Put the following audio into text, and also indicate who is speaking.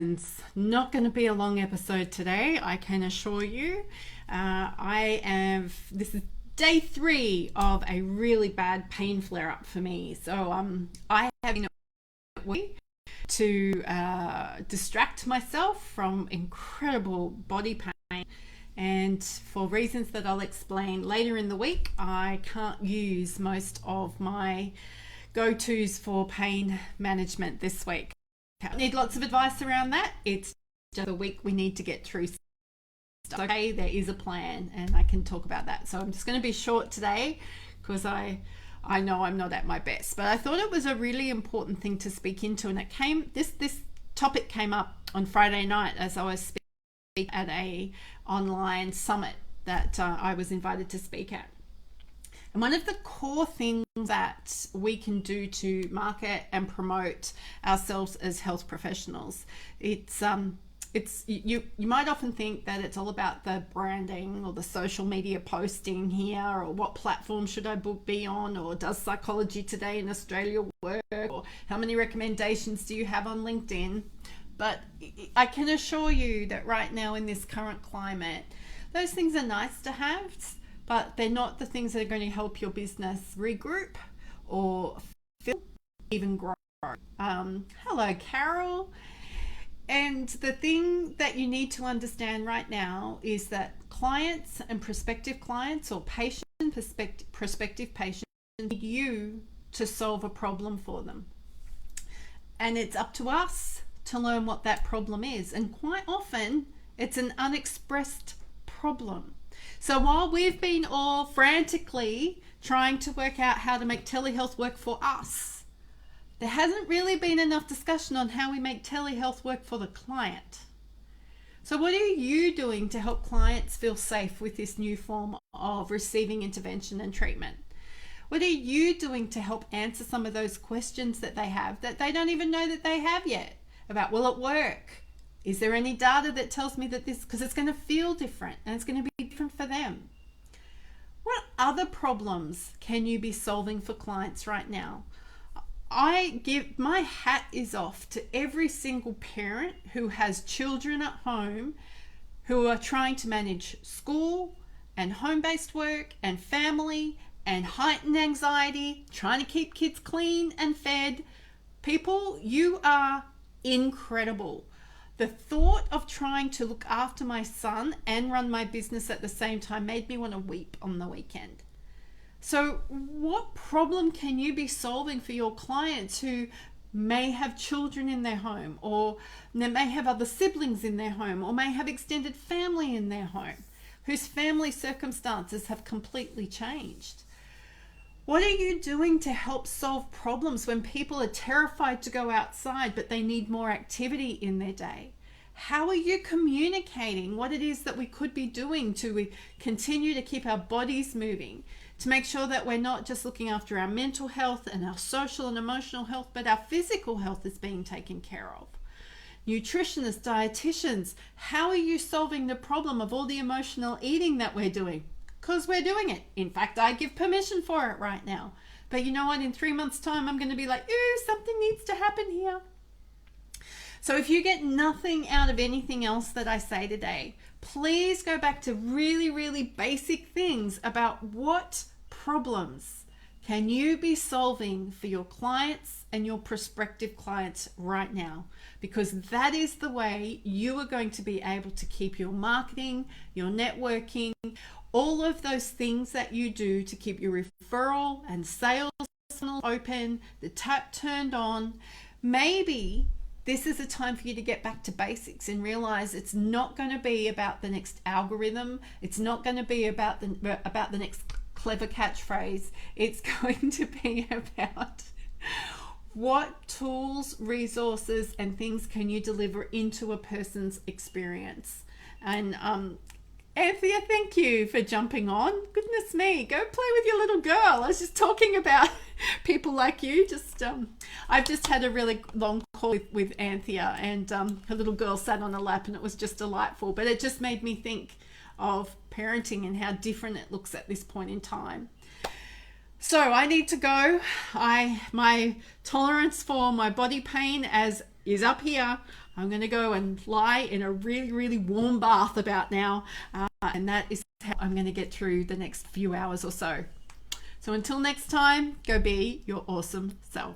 Speaker 1: It's not going to be a long episode today, I can assure you. This is day 3 of a really bad pain flare up for me. So I have been away to distract myself from incredible body pain. And for reasons that I'll explain later in the week, I can't use most of my go-tos for pain management this week. I need lots of advice around that. It's just a week we need to get through stuff. Okay, there is a plan and I can talk about that. So I'm just going to be short today because I know I'm not at my best. But I thought it was a really important thing to speak into, and this topic came up on Friday night as I was speaking at a online summit that I was invited to speak at. And one of the core things that we can do to market and promote ourselves as health professionals, you might often think that it's all about the branding or the social media posting here, or what platform should I be on, or does Psychology Today in Australia work, or how many recommendations do you have on LinkedIn? But I can assure you that right now in this current climate, those things are nice to have, but they're not the things that are going to help your business regroup or even grow. Hello, Carol. And the thing that you need to understand right now is that clients and prospective clients, or prospective patients, need you to solve a problem for them. And it's up to us to learn what that problem is. And quite often, it's an unexpressed problem. So while we've been all frantically trying to work out how to make telehealth work for us, there hasn't really been enough discussion on how we make telehealth work for the client. So what are you doing to help clients feel safe with this new form of receiving intervention and treatment? What are you doing to help answer some of those questions that they have that they don't even know that they have yet? About, will it work? Is there any data that tells me that this, because it's going to feel different and it's going to be different for them. What other problems can you be solving for clients right now? My hat is off to every single parent who has children at home who are trying to manage school and home-based work and family and heightened anxiety, trying to keep kids clean and fed. People, you are incredible. The thought of trying to look after my son and run my business at the same time made me want to weep on the weekend. So what problem can you be solving for your clients who may have children in their home, or they may have other siblings in their home, or may have extended family in their home, whose family circumstances have completely changed? What are you doing to help solve problems when people are terrified to go outside but they need more activity in their day? How are you communicating what it is that we could be doing to continue to keep our bodies moving, to make sure that we're not just looking after our mental health and our social and emotional health, but our physical health is being taken care of? Nutritionists, dietitians, how are you solving the problem of all the emotional eating that we're doing? Because we're doing it. In fact, I give permission for it right now. But you know what? In 3 months' time, I'm going to be like, ooh, something needs to happen here. So if you get nothing out of anything else that I say today, please go back to really, really basic things about what problems can you be solving for your clients and your prospective clients right now, because that is the way you are going to be able to keep your marketing, your networking, all of those things that you do to keep your referral and sales funnel open, the tap turned on. Maybe this is a time for you to get back to basics and realize it's not going to be about the next algorithm. It's not going to be about the next clever catchphrase. It's going to be about what tools, resources, and things can you deliver into a person's experience. And Anthea, thank you for jumping on. Goodness me, go play with your little girl. I was just talking about people like you. I've just had a really long call with Anthea, and her little girl sat on her lap, and it was just delightful. But it just made me think of parenting and how different it looks at this point in time. So I need to go. My tolerance for my body pain is up here. I'm going to go and lie in a really, really warm bath about now. And that is how I'm going to get through the next few hours or so. So until next time, go be your awesome self.